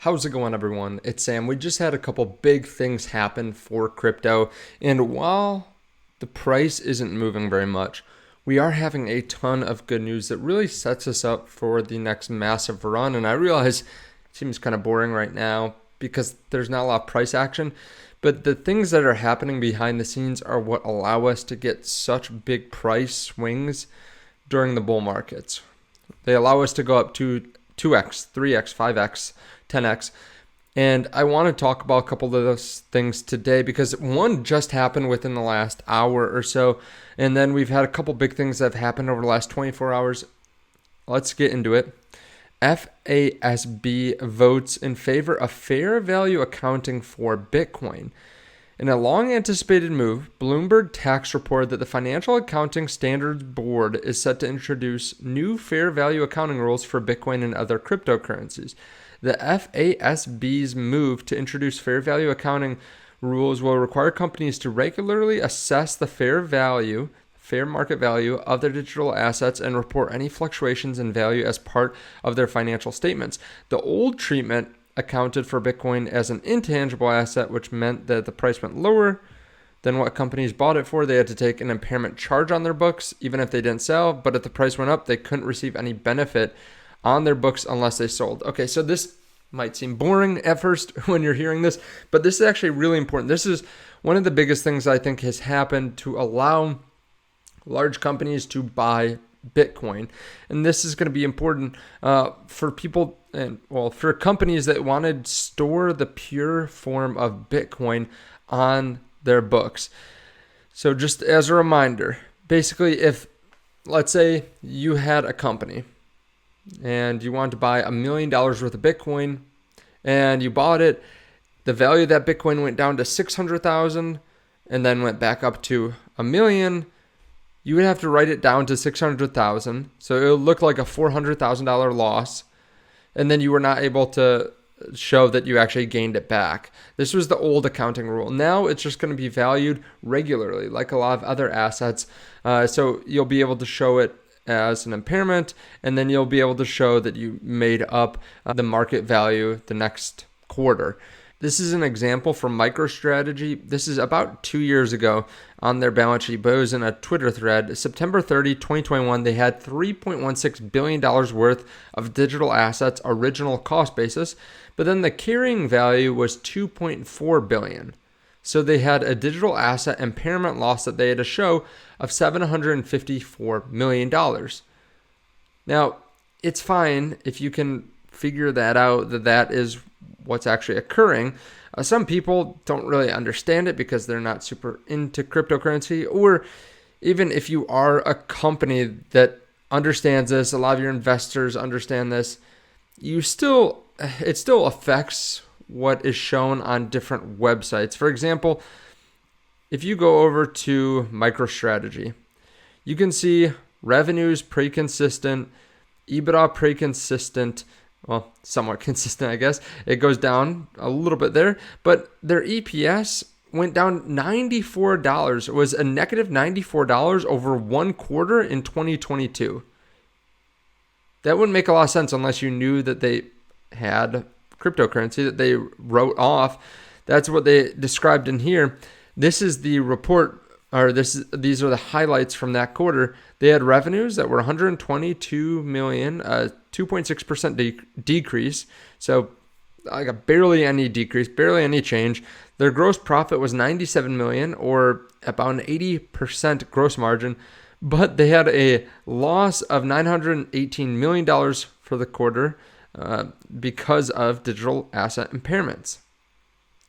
How's it going, everyone? It's Sam. We just had a couple big things happen for crypto, and while the price isn't moving very much, we are having a ton of good news that really sets us up for the next massive run. And I realize it seems kind of boring right now because there's not a lot of price action, but the things that are happening behind the scenes are what allow us to get such big price swings during the bull markets. They allow us to go up to 2x, 3x, 5x, 10x. And I want to talk about a couple of those things today because one just happened within the last hour or so. And then we've had a couple big things that have happened over the last 24 hours. Let's get into it. FASB votes in favor of fair value accounting for Bitcoin. In a long-anticipated move, Bloomberg Tax reported that the Financial Accounting Standards Board is set to introduce new fair value accounting rules for Bitcoin and other cryptocurrencies. The FASB's move to introduce fair value accounting rules will require companies to regularly assess the fair market value of their digital assets and report any fluctuations in value as part of their financial statements. The old treatment accounted for Bitcoin as an intangible asset, which meant that the price went lower than what companies bought it for. They had to take an impairment charge on their books, even if they didn't sell. But if the price went up, they couldn't receive any benefit on their books unless they sold. Okay, so this might seem boring at first when you're hearing this, but this is actually really important. This is one of the biggest things I think has happened to allow large companies to buy Bitcoin. And this is going to be important for people for companies that want to store the pure form of Bitcoin on their books. So just as a reminder, basically if, let's say you had a company and you wanted to buy $1 million worth of Bitcoin and you bought it, the value of that Bitcoin went down to 600,000 and then went back up to $1 million. You would have to write it down to 600,000. So it would look like a $400,000 loss. And then you were not able to show that you actually gained it back. This was the old accounting rule. Now it's just going to be valued regularly, like a lot of other assets. So you'll be able to show it as an impairment, and then you'll be able to show that you made up the market value the next quarter. This is an example from MicroStrategy. This is about 2 years ago on their balance sheet, but it was in a Twitter thread. September 30, 2021, they had $3.16 billion worth of digital assets, original cost basis, but then the carrying value was $2.4 billion. So they had a digital asset impairment loss that they had to show of $754 million. Now, it's fine if you can figure that out, that is what's actually occurring. Some people don't really understand it because they're not super into cryptocurrency, or even if you are a company that understands this, a lot of your investors understand this, it still affects what is shown on different websites. For example, if you go over to MicroStrategy, you can see revenues pretty consistent, EBITDA pretty consistent, well, somewhat consistent, I guess. It goes down a little bit there, but their EPS went down $94. It was a negative $94 over one quarter in 2022. That wouldn't make a lot of sense unless you knew that they had cryptocurrency that they wrote off. That's what they described in here. This is the report, or these are the highlights from that quarter. They had revenues that were 122 million, a 2.6% decrease. So like a barely any decrease, barely any change. Their gross profit was 97 million, or about an 80% gross margin, but they had a loss of $918 million for the quarter because of digital asset impairments.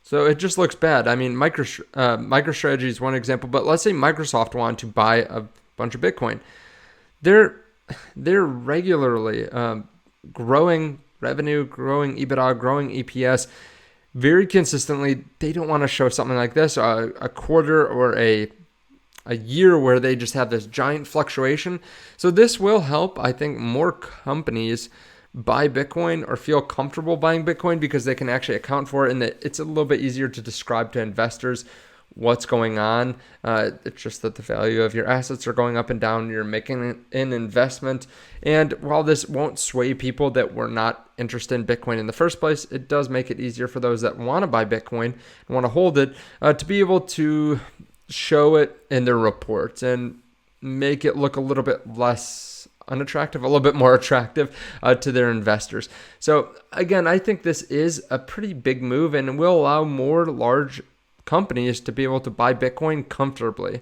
So it just looks bad. I mean, MicroStrategy is one example, but let's say Microsoft wanted to buy a bunch of Bitcoin. They're regularly growing revenue, growing EBITDA, growing EPS very consistently. They don't want to show something like this, a quarter or a year where they just have this giant fluctuation. So this will help, I think, more companies buy Bitcoin or feel comfortable buying Bitcoin because they can actually account for it, and that it's a little bit easier to describe to investors what's going on. It's just that the value of your assets are going up and down. You're making an investment. And while this won't sway people that were not interested in Bitcoin in the first place, it does make it easier for those that want to buy Bitcoin and want to hold it to be able to show it in their reports and make it look a little bit less unattractive, a little bit more attractive to their investors. So again, I think this is a pretty big move and will allow more large companies to be able to buy Bitcoin comfortably.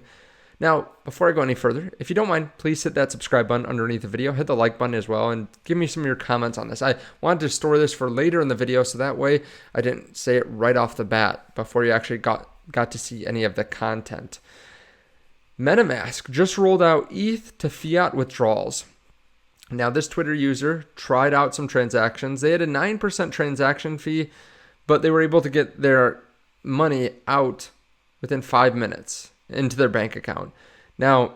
Now, before I go any further, if you don't mind, please hit that subscribe button underneath the video, hit the like button as well, and give me some of your comments on this. I wanted to store this for later in the video, so that way I didn't say it right off the bat before you actually got to see any of the content. Metamask just rolled out ETH to fiat withdrawals. Now, this Twitter user tried out some transactions. They had a 9% transaction fee, but they were able to get their money out within 5 minutes into their bank account. Now,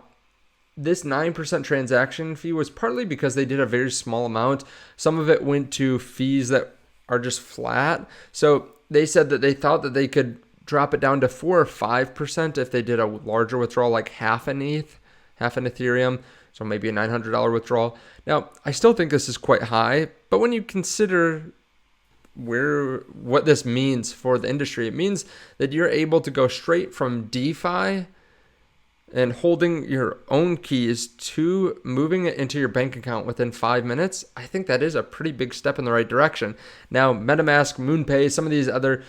this 9% transaction fee was partly because they did a very small amount. Some of it went to fees that are just flat. So they said that they thought that they could drop it down to 4 or 5% if they did a larger withdrawal, like half an ETH, half an Ethereum, so maybe a $900 withdrawal. Now, I still think this is quite high, but when you consider what this means for the industry, it means that you're able to go straight from DeFi and holding your own keys to moving it into your bank account within 5 minutes. I think that is a pretty big step in the right direction. Now, MetaMask, MoonPay, some of these other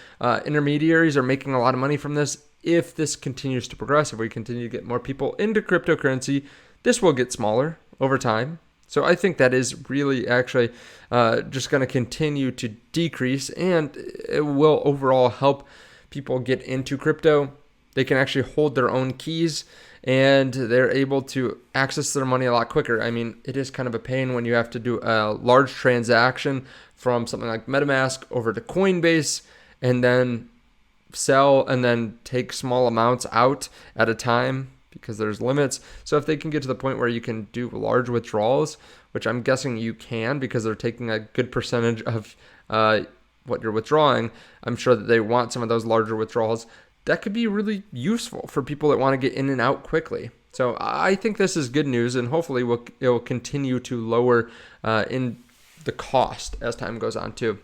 intermediaries are making a lot of money from this. If this continues to progress, if we continue to get more people into cryptocurrency, this will get smaller over time. So I think that is really actually just going to continue to decrease, and it will overall help people get into crypto. They can actually hold their own keys, and they're able to access their money a lot quicker. I mean, it is kind of a pain when you have to do a large transaction from something like MetaMask over to Coinbase and then sell and then take small amounts out at a time, because there's limits. So if they can get to the point where you can do large withdrawals, which I'm guessing you can because they're taking a good percentage of what you're withdrawing, I'm sure that they want some of those larger withdrawals. That could be really useful for people that want to get in and out quickly. So I think this is good news, and hopefully it will continue to lower in the cost as time goes on too.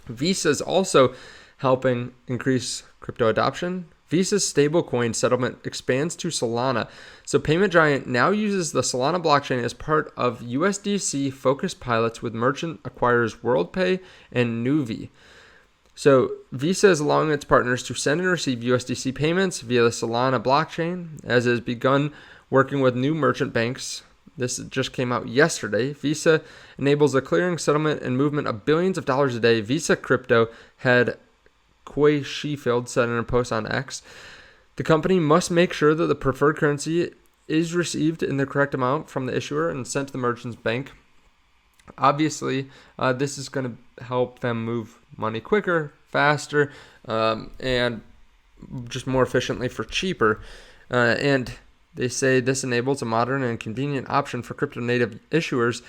Visa is also helping increase crypto adoption. Visa's stablecoin settlement expands to Solana. So Payment Giant now uses the Solana blockchain as part of USDC focused pilots with merchant acquirers WorldPay and Nuvi. So Visa is allowing its partners to send and receive USDC payments via the Solana blockchain, as it has begun working with new merchant banks. This just came out yesterday. Visa enables the clearing, settlement, and movement of billions of dollars a day. Visa Crypto head Coy Sheffield said in a post on X, the company must make sure that the preferred currency is received in the correct amount from the issuer and sent to the merchant's bank. Obviously, this is going to help them move money quicker, faster, and just more efficiently for cheaper. And they say this enables a modern and convenient option for crypto native issuers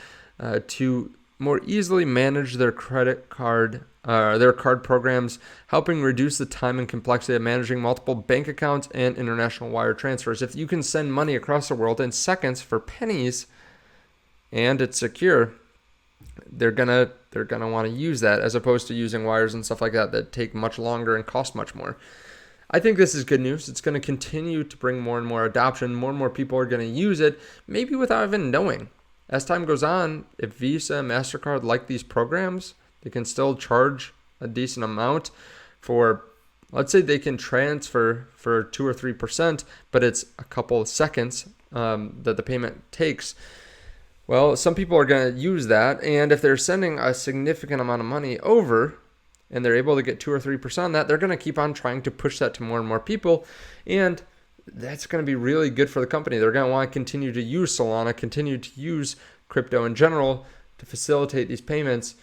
to more easily manage their credit card their card programs, helping reduce the time and complexity of managing multiple bank accounts and international wire transfers. If you can send money across the world in seconds for pennies and it's secure, they're gonna want to use that, as opposed to using wires and stuff like that take much longer and cost much more. I think this is good news. It's going to continue to bring more and more adoption. More and more people are going to use it, maybe without even knowing. As time goes on, if Visa and MasterCard like these programs, they can still charge a decent amount for, let's say they can transfer for 2 or 3%, but it's a couple of seconds that the payment takes. Well, some people are going to use that, and if they're sending a significant amount of money over and they're able to get 2 or 3% on that, they're going to keep on trying to push that to more and more people, and that's going to be really good for the company. They're going to want to continue to use Solana, continue to use crypto in general to facilitate these payments.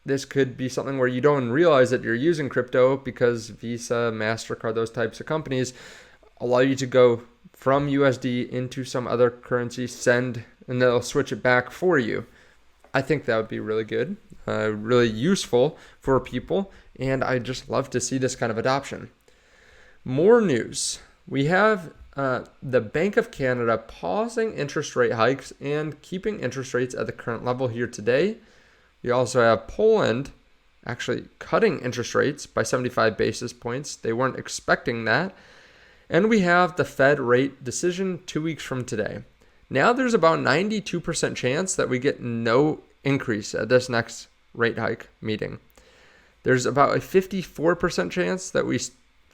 This could be something where you don't realize that you're using crypto, because Visa, MasterCard, those types of companies allow you to go from USD into some other currency, send, and they'll switch it back for you. I think that would be really good, really useful for people, and I just love to see this kind of adoption. More news. We have the Bank of Canada pausing interest rate hikes and keeping interest rates at the current level here today. We also have Poland actually cutting interest rates by 75 basis points. They weren't expecting that. And we have the Fed rate decision 2 weeks from today. Now there's about 92% chance that we get no increase at this next rate hike meeting. There's about a 54% chance that we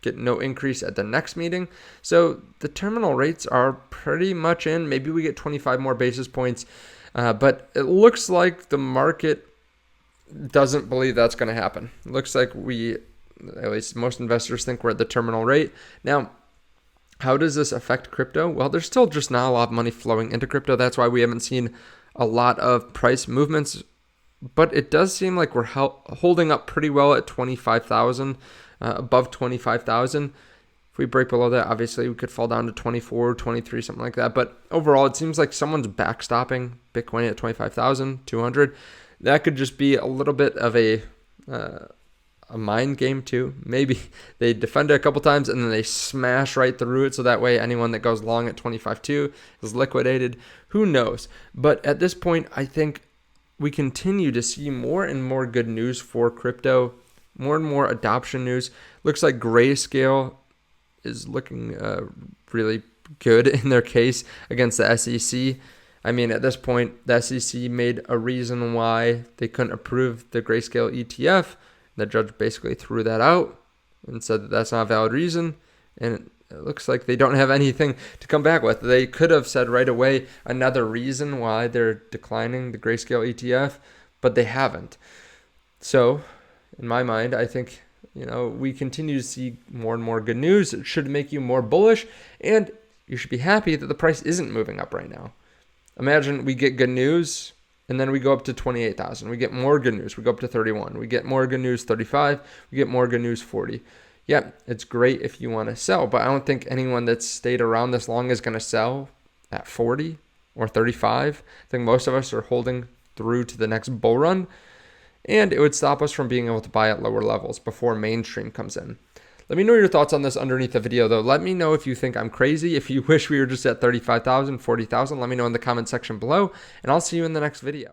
get no increase at the next meeting. So the terminal rates are pretty much in. Maybe we get 25 more basis points, but it looks like the market doesn't believe that's going to happen. It looks like at least most investors think we're at the terminal rate. Now, how does this affect crypto? Well, there's still just not a lot of money flowing into crypto. That's why we haven't seen a lot of price movements, but it does seem like we're holding up pretty well at 25,000, above 25,000. If we break below that, obviously we could fall down to 24, 23, something like that. But overall, it seems like someone's backstopping Bitcoin at 25,200. That could just be a little bit of a mind game too. Maybe they defend it a couple times and then they smash right through it, so that way anyone that goes long at 25.2 is liquidated. Who knows? But at this point, I think we continue to see more and more good news for crypto, more and more adoption news. Looks like Grayscale is looking really good in their case against the SEC. I mean, at this point, the SEC made a reason why they couldn't approve the Grayscale ETF. The judge basically threw that out and said that that's not a valid reason. And it looks like they don't have anything to come back with. They could have said right away another reason why they're declining the Grayscale ETF, but they haven't. So, in my mind, I think, we continue to see more and more good news. It should make you more bullish, and you should be happy that the price isn't moving up right now. Imagine we get good news, and then we go up to 28,000. We get more good news. We go up to 31. We get more good news, 35. We get more good news, 40. Yeah, it's great if you want to sell, but I don't think anyone that's stayed around this long is going to sell at 40 or 35. I think most of us are holding through to the next bull run, and it would stop us from being able to buy at lower levels before mainstream comes in. Let me know your thoughts on this underneath the video, though. Let me know if you think I'm crazy. If you wish we were just at 35,000, 40,000, let me know in the comment section below, and I'll see you in the next video.